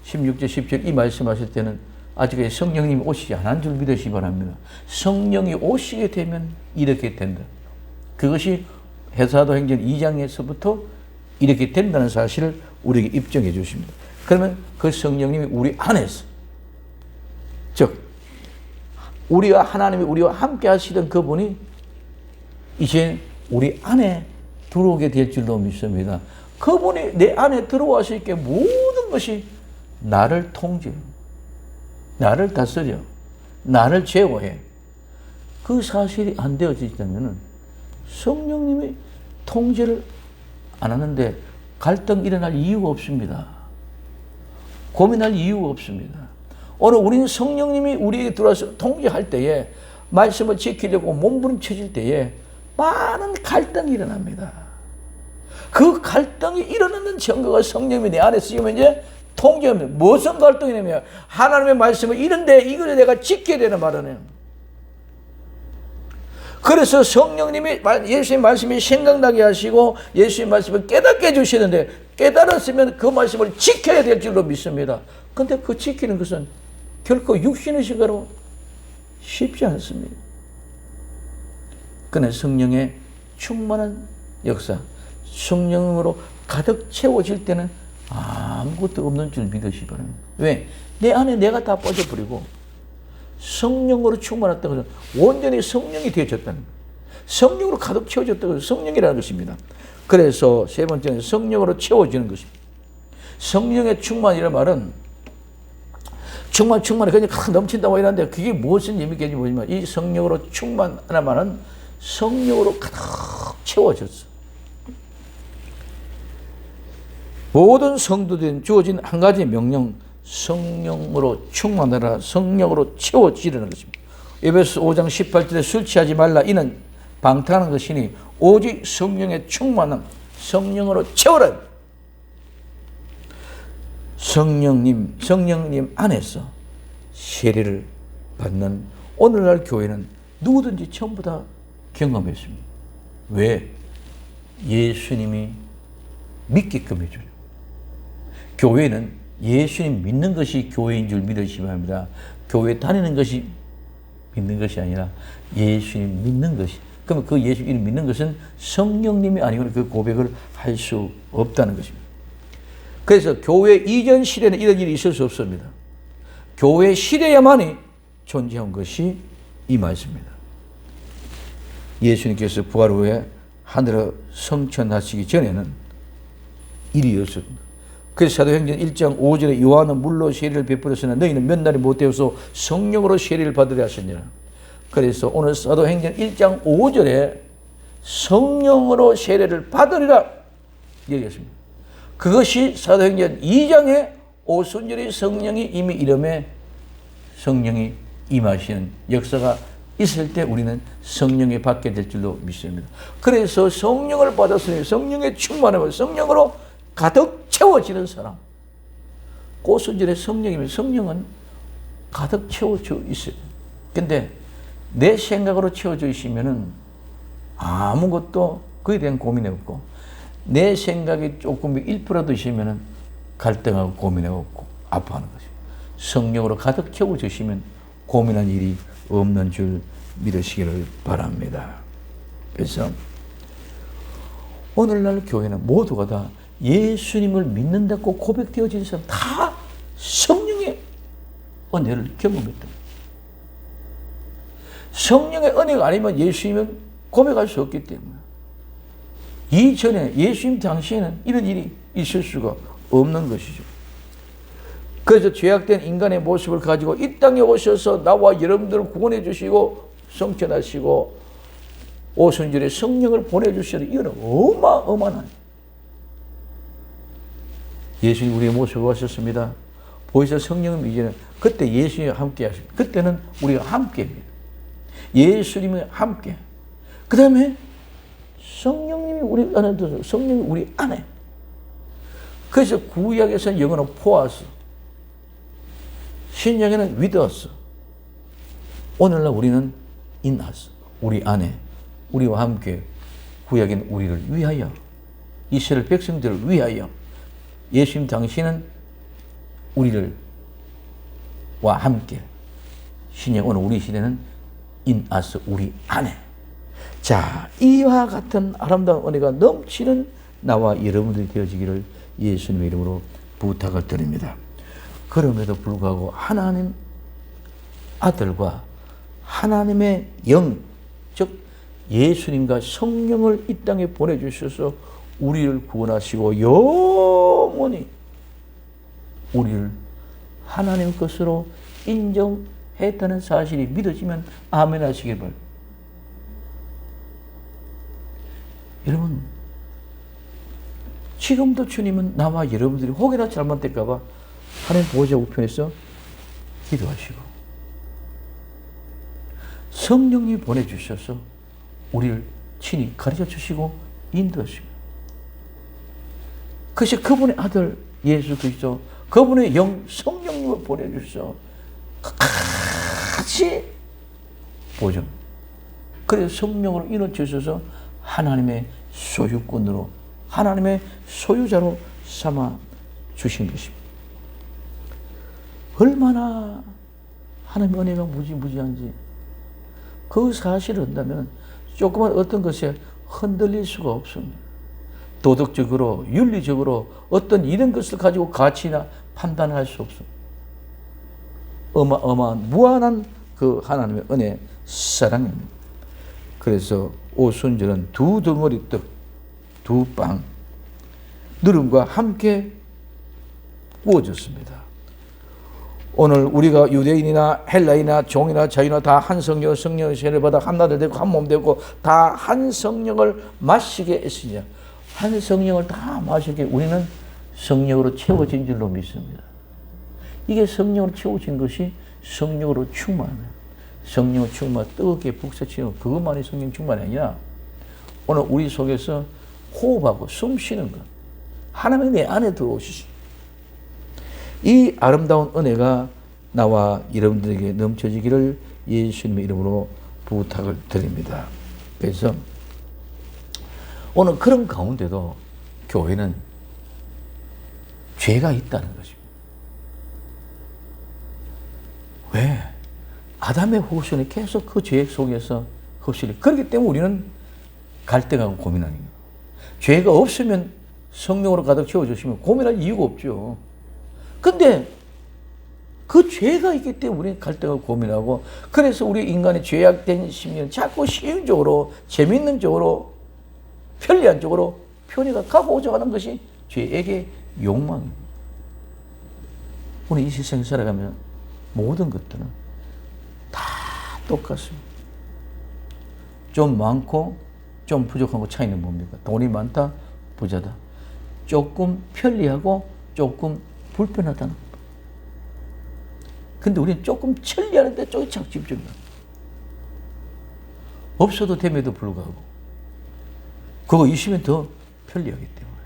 16절 10절 이 말씀하실 때는 아직 성령님이 오시지 않은 줄 믿으시기 바랍니다. 성령이 오시게 되면 이렇게 된다. 그것이 사도행전 2장에서부터 이렇게 된다는 사실을 우리에게 입증해 주십니다. 그러면 그 성령님이 우리 안에서, 즉 우리와 하나님이 우리와 함께 하시던 그분이 이제 우리 안에 들어오게 될 줄로 믿습니다. 그분이 내 안에 들어와서 이렇게 모든 것이 나를 통제, 나를 다스려, 나를 제어해. 그 사실이 안 되어지자면 성령님이 통제를 안 하는데 갈등 일어날 이유가 없습니다. 고민할 이유가 없습니다. 오늘 우리는 성령님이 우리에게 들어와서 통제할 때에 말씀을 지키려고 몸부림쳐질 때에 많은 갈등이 일어납니다. 그 갈등이 일어나는 증거가 성령님이 내 안에 쓰이면 이제 통제합니다. 무슨 갈등이냐면 하나님의 말씀을 이런데 이걸 내가 지켜야 되는 말이네요. 그래서 성령님이 예수의 말씀이 생각나게 하시고 예수의 말씀을 깨닫게 해주시는데 깨달았으면 그 말씀을 지켜야 될 줄로 믿습니다. 그런데 그 지키는 것은 결코 육신의 시간으로 쉽지 않습니다. 그러나 성령의 충만한 역사, 성령으로 가득 채워질 때는 아무것도 없는 줄 믿으시기 바랍니다. 왜? 내 안에 내가 다 빠져버리고 성령으로 충만했다고 해서 온전히 성령이 되어졌다는 거예요. 성령으로 가득 채워졌다고 해서 성령이라는 것입니다. 그래서 세 번째는 성령으로 채워지는 것입니다. 성령의 충만이라는 말은 충만해. 그냥 넘친다 뭐 이러는데 그게 무엇을 의미겠는지 모르지만 이 성령으로 충만하나마는 성령으로 가득 채워졌어. 모든 성도들은 주어진 한 가지 명령, 성령으로 충만하라, 성령으로 채워지라는 것입니다. 에베소 5장 18절에 술 취하지 말라. 이는 방탕한 것이니 오직 성령의 충만함, 성령으로 채워라. 성령님 안에서 세례를 받는 오늘날 교회는 누구든지 전부 다 경험했습니다. 왜? 예수님이 믿게끔 해줘요. 교회는 예수님 믿는 것이 교회인 줄 믿으시기 바랍니다. 교회 다니는 것이 믿는 것이 아니라 예수님 믿는 것이. 그러면 그 예수님 믿는 것은 성령님이 아니고는 그 고백을 할 수 없다는 것입니다. 그래서 교회 이전 시대는 이런 일이 있을 수 없습니다. 교회 시대야만이 존재한 것이 이 말씀입니다. 예수님께서 부활 후에 하늘에 성천하시기 전에는 일이 없었습니다. 그래서 사도행전 1장 5절에 요한은 물로 세례를 베풀었으나 너희는 몇 날이 못 되어서 성령으로 세례를 받으려 하셨느니라. 그래서 오늘 사도행전 1장 5절에 성령으로 세례를 받으리라 얘기했습니다. 그것이 사도행전 2장에 오순절의 성령이 이미 이름에 성령이 임하시는 역사가 있을 때 우리는 성령이 받게 될 줄로 믿습니다. 그래서 성령을 받았으니 성령의 충만함을 성령으로 가득 채워지는 사람. 오순절의 성령이면 성령은 가득 채워져 있어요. 근데 내 생각으로 채워져 있으면은 아무것도 그에 대한 고민이 없고 내 생각이 조금 1%도 있으면 갈등하고 고민하고 아파하는 거죠. 성령으로 가득 채워주시면 고민한 일이 없는 줄 믿으시기를 바랍니다. 그래서 오늘날 교회는 모두가 다 예수님을 믿는다고 고백되어진 사람 다 성령의 은혜를 경험했다. 성령의 은혜가 아니면 예수님은 고백할 수 없기 때문에 이전에 예수님 당시에는 이런 일이 있을 수가 없는 것이죠. 그래서 죄악된 인간의 모습을 가지고 이 땅에 오셔서 나와 여러분들을 구원해 주시고 성천하시고 오순절에 성령을 보내주시는 이거는 어마어마한 예수님 우리의 모습을 보셨습니다. 보이서 성령을 이제는 그때 예수님과 함께 하십니다. 그때는 우리가 함께입니다. 예수님과 함께. 그 다음에 성령님이 우리 안에 들어서 성령이 우리 안에. 그래서 구약에서는 영어는 포아스, 신약에는 위드어스, 오늘날 우리는 인하스, 우리 안에, 우리와 함께 구약인 우리를 위하여, 이스라엘 백성들을 위하여, 예수님 당신은 우리를 와 함께, 신약 오늘 우리 시대는 인하스, 우리 안에. 자, 이와 같은 아름다운 은혜가 넘치는 나와 여러분들이 되어지기를 예수님의 이름으로 부탁을 드립니다. 그럼에도 불구하고 하나님 아들과 하나님의 영, 즉 예수님과 성령을 이 땅에 보내주셔서 우리를 구원하시고 영원히 우리를 하나님 것으로 인정했다는 사실이 믿어지면 아멘 하시길 바랍니다. 여러분, 지금도 주님은 나와 여러분들이 혹여나 잘못될까 봐 하나님 보호자 우편에서 기도하시고 성령님 보내주셔서 우리를 친히 가르쳐 주시고 인도하시고 그것이 그분의 아들 예수 그리스도 그분의 영 성령님을 보내주셔서 같이 보존. 그래서 성령으로 인도주셔서 하나님의 소유권으로 하나님의 소유자로 삼아 주신 것입니다. 얼마나 하나님의 은혜가 무지무지한지 그 사실을 한다면 조그만 어떤 것에 흔들릴 수가 없습니다. 도덕적으로 윤리적으로 어떤 이런 것을 가지고 가치나 판단할 수 없습니다. 어마어마한 무한한 그 하나님의 은혜 사랑입니다. 그래서 오순절은 두 덩어리 떡, 두 빵, 누름과 함께 구워졌습니다. 오늘 우리가 유대인이나 헬라이나 종이나 자유나 다 한 성령, 성령의 세례를 받아 한나들 되고 한 몸 되고 다 한 성령을 마시게 했으냐. 한 성령을 다 마시게 우리는 성령으로 채워진 줄로 믿습니다. 이게 성령으로 채워진 것이 성령으로 충만. 성령으로 충만, 뜨겁게 북새치는 그것만이 성령 충만이 아니라 오늘 우리 속에서 호흡하고 숨 쉬는 것. 하나님이 내 안에 들어오시죠. 이 아름다운 은혜가 나와 여러분들에게 넘쳐지기를 예수님의 이름으로 부탁을 드립니다. 그래서 오늘 그런 가운데도 교회는 죄가 있다는 것입니다. 왜? 아담의 후손이 계속 그 죄 속에서 흡수를. 그렇기 때문에 우리는 갈등하고 고민하는 거예요. 죄가 없으면 성령으로 가득 채워주시면 고민할 이유가 없죠. 근데 그 죄가 있기 때문에 우리는 갈등하고 고민하고, 그래서 우리 인간의 죄악된 심리는 자꾸 시행적으로, 재밌는 쪽으로, 편리한 쪽으로 편의가 가고자 하는 것이 죄에게 욕망입니다. 우리 이 세상에 살아가면 모든 것들은 다 똑같습니다. 좀 많고 좀 부족한 거 차이는 뭡니까? 돈이 많다, 부자다. 조금 편리하고 조금 불편하다는 거. 근데 우리는 조금 천리하는데 조금 참 집중해요. 없어도 됨에도 불구하고 그거 있으면 더 편리하기 때문에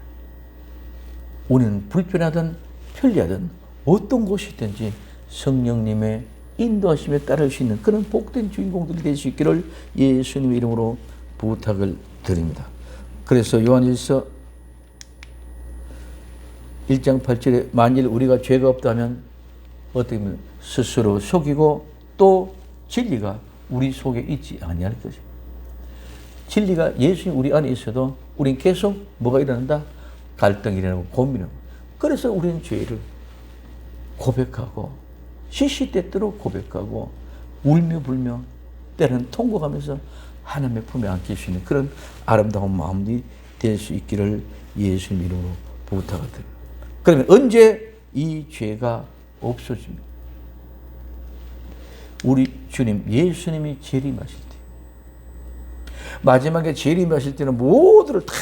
우리는 불편하든 편리하든 어떤 곳이든지 성령님의 인도하심에 따를 수 있는 그런 복된 주인공들이 될 수 있기를 예수님의 이름으로 부탁을 드립니다. 그래서 요한일서 1장 8절에 만일 우리가 죄가 없다면 어떻게 보면 스스로 속이고 또 진리가 우리 속에 있지 아니할 것입니다. 진리가 예수님 우리 안에 있어도 우린 계속 뭐가 일어난다? 갈등이 일어나고 고민하고. 그래서 우리는 죄를 고백하고 시시때때로 고백하고 울며 불며 때로는 통곡하면서 하나님의 품에 안길 수 있는 그런 아름다운 마음이 될 수 있기를 예수님 이름으로 부탁을 드립니다. 그러면 언제 이 죄가 없어집니다? 우리 주님 예수님이 재림하실 때, 마지막에 재림하실 때는 모두를 다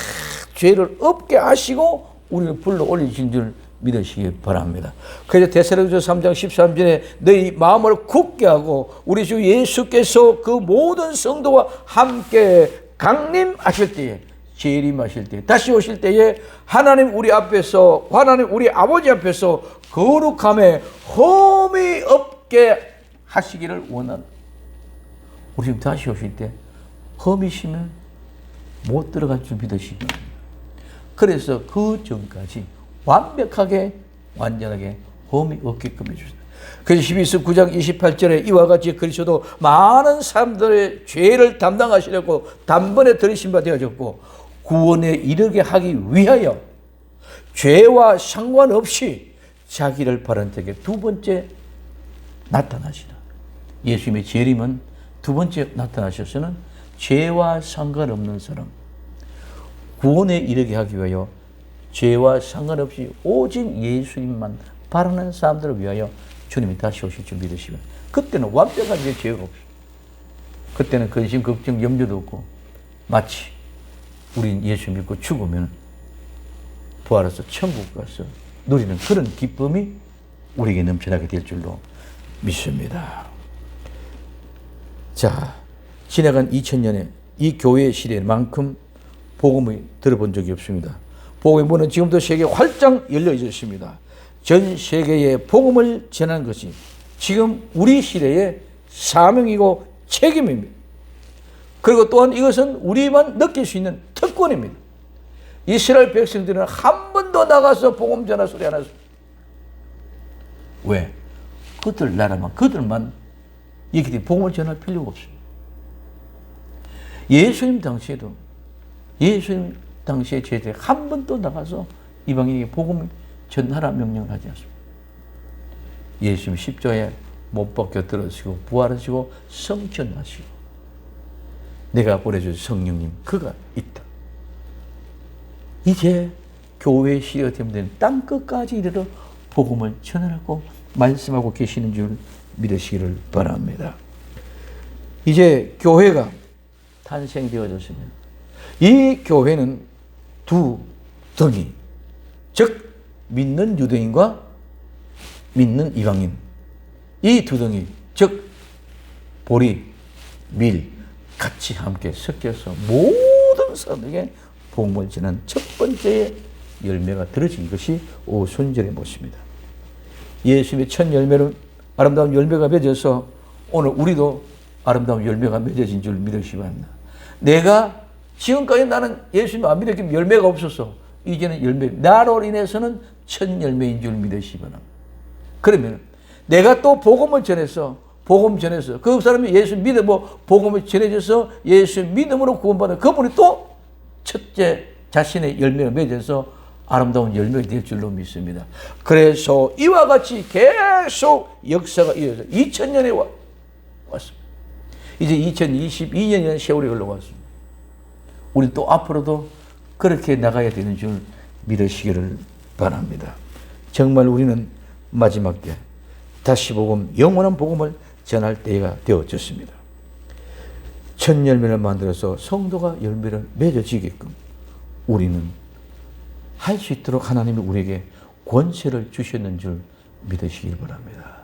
죄를 없게 하시고 우리를 불러 올리신 줄 믿으시기 바랍니다. 그래서 데살로니가서 3장 13절에 너희 마음을 굳게 하고 우리 주 예수께서 그 모든 성도와 함께 강림하실 때에, 재림하실 때, 다시 오실 때에 하나님 우리 앞에서, 하나님 우리 아버지 앞에서 거룩함에 흠이 없게 하시기를 원한다. 우리 지금 다시 오실 때 흠이시면 못 들어갈 줄 믿으시기 바랍니다. 그래서 그 전까지 완벽하게 완전하게 흠이 없게끔 해주셨다. 그래서 히브리서 9장 28절에 이와 같이 그리스도도 많은 사람들의 죄를 담당하시려고 단번에 들으신 바 되어졌고 구원에 이르게 하기 위하여 죄와 상관없이 자기를 바른 자에게 두 번째 나타나시다. 예수님의 재림은 두 번째 나타나셔서는 죄와 상관없는 사람, 구원에 이르게 하기 위하여 죄와 상관없이 오직 예수님만 바라는 사람들을 위하여 주님이 다시 오실 줄 믿으시면 그때는 완벽한 죄가 없어요. 그때는 근심, 걱정, 염려도 없고 마치 우린 예수 믿고 죽으면 부활해서 천국 가서 누리는 그런 기쁨이 우리에게 넘쳐나게 될 줄로 믿습니다. 자, 지나간 2000년에 이 교회의 시대만큼 복음을 들어본 적이 없습니다. 복음의 문은 지금도 세계에 활짝 열려 있습니다. 전 세계에 복음을 전하는 것이 지금 우리 시대의 사명이고 책임입니다. 그리고 또한 이것은 우리만 느낄 수 있는 특권입니다. 이스라엘 백성들은 한 번도 나가서 복음 전할 소리 안 했습니다. 왜? 그들 나라만, 그들만 이렇게 복음을 전할 필요가 없습니다. 예수님 당시에도, 예수님 당시에 제자들이 한 번도 나가서 이방인에게 복음을 전하라 명령을 하지 않습니다. 예수님 십자가에 못 박혀 들어지고 부활하시고 성천하시고 내가 보내준 성령님 그가 있다. 이제 교회 시대가 되면 땅끝까지 이르러 복음을 전하라고 말씀하고 계시는 줄 믿으시기를 바랍니다. 이제 교회가 탄생되어졌습니다. 이 교회는 두 등이, 즉 믿는 유대인과 믿는 이방인, 이 두 등이, 즉 보리, 밀 같이 함께 섞여서 모든 사람에게 복음을 전한 첫 번째 열매가 들어진 것이 오순절의 모습입니다. 예수님의 첫 열매는 아름다운 열매가 맺어서 오늘 우리도 아름다운 열매가 맺어진 줄 믿으시기 바랍니다. 내가 지금까지 나는 예수님 안 믿었기에 열매가 없어서 이제는 열매, 나로 인해서는 첫 열매인 줄 믿으시기 바랍니다. 그러면 내가 또 복음을 전해서 그 사람이 예수 믿음으로 복음을 전해져서 예수 믿음으로 구원받은 그분이 또 첫째 자신의 열매를 맺어서 아름다운 열매가 될 줄로 믿습니다. 그래서 이와 같이 계속 역사가 이어져 2000년에 왔습니다. 이제 2022년이라는 세월이 흘러왔습니다. 우리 또 앞으로도 그렇게 나가야 되는 줄 믿으시기를 바랍니다. 정말 우리는 마지막 때 다시 복음, 영원한 복음을 전할 때가 되어졌습니다. 첫 열매를 만들어서 성도가 열매를 맺어지게끔 우리는 할 수 있도록 하나님이 우리에게 권세를 주셨는 줄 믿으시길 바랍니다.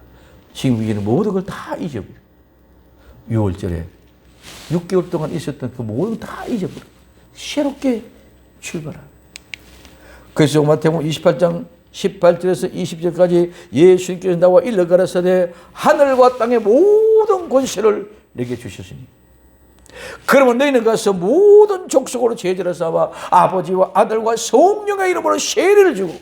지금 우리는 모든 걸 다 잊어버려. 6월절에 6개월 동안 있었던 그 모든 걸 다 잊어버려. 새롭게 출발합니다. 그래서 마태복음 28장 18절에서 20절까지 예수님께서 나와 일러 가라사대 하늘과 땅의 모든 권세를 내게 주셨으니 그러면 너희는 가서 모든 족속으로 제자를 삼아 아버지와 아들과 성령의 이름으로 세례를 주고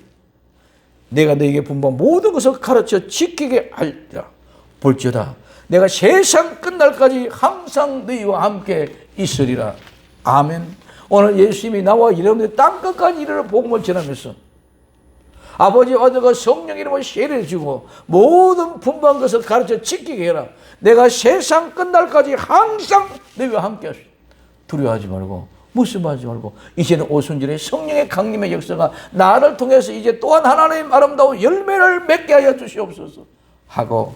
내가 너희에게 분부한 모든 것을 가르쳐 지키게 하리라. 볼지어다 내가 세상 끝날까지 항상 너희와 함께 있으리라. 아멘. 오늘 예수님이 나와 여러분들 땅끝까지 이르러 복음을 전하면서 아버지와 아들과 성령 이름으로 세례를 주고 모든 분부한 것을 가르쳐 지키게 해라. 내가 세상 끝날까지 항상 너희와 함께 하시오. 두려워하지 말고 무심하지 말고 이제는 오순절에 성령의 강림의 역사가 나를 통해서 이제 또한 하나님 아름다운 열매를 맺게 하여 주시옵소서 하고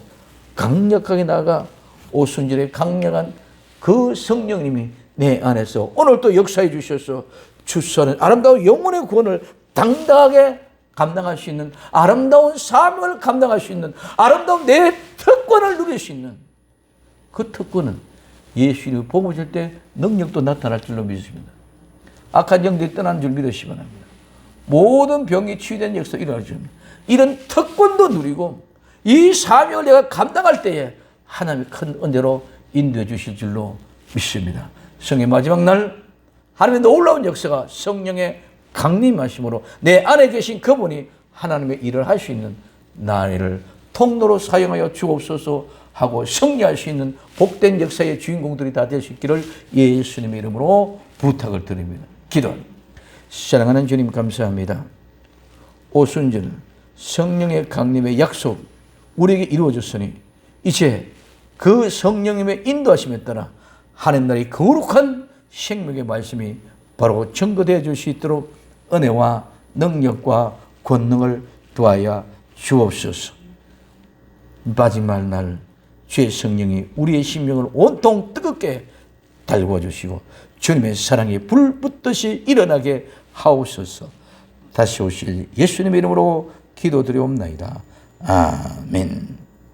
강력하게 나아가 오순절에 강력한 그 성령님이 내 안에서 오늘 또 역사해 주셔서 주소하는 아름다운 영혼의 구원을 당당하게 감당할 수 있는 아름다운 사명을 감당할 수 있는 아름다운 내 특권을 누릴 수 있는 그 특권은 예수님이 복음을 줄 때 능력도 나타날 줄로 믿습니다. 악한 영들이 떠나는 줄 믿으시기 바랍니다. 모든 병이 치유된 역사 일어날 줄입니다. 이런 특권도 누리고 이 사명을 내가 감당할 때에 하나님의 큰 은혜로 인도해 주실 줄로 믿습니다. 성의 마지막 날 하나님의 놀라운 역사가 성령의 강림하심으로 내 안에 계신 그분이 하나님의 일을 할 수 있는 나를 통로로 사용하여 주옵소서 하고 승리할 수 있는 복된 역사의 주인공들이 다 될 수 있기를 예수님의 이름으로 부탁을 드립니다. 기도합니다. 사랑하는 주님 감사합니다. 오순절 성령의 강림의 약속 우리에게 이루어졌으니 이제 그 성령님의 인도하심에 따라 하나님 나라의 거룩한 생명의 말씀이 바로 증거되어 줄 수 있도록 은혜와 능력과 권능을 더하여 주옵소서. 마지막 날 주의 성령이 우리의 심령을 온통 뜨겁게 달궈 주시고 주님의 사랑이 불붙듯이 일어나게 하옵소서. 다시 오실 예수님의 이름으로 기도드리옵나이다. 아멘.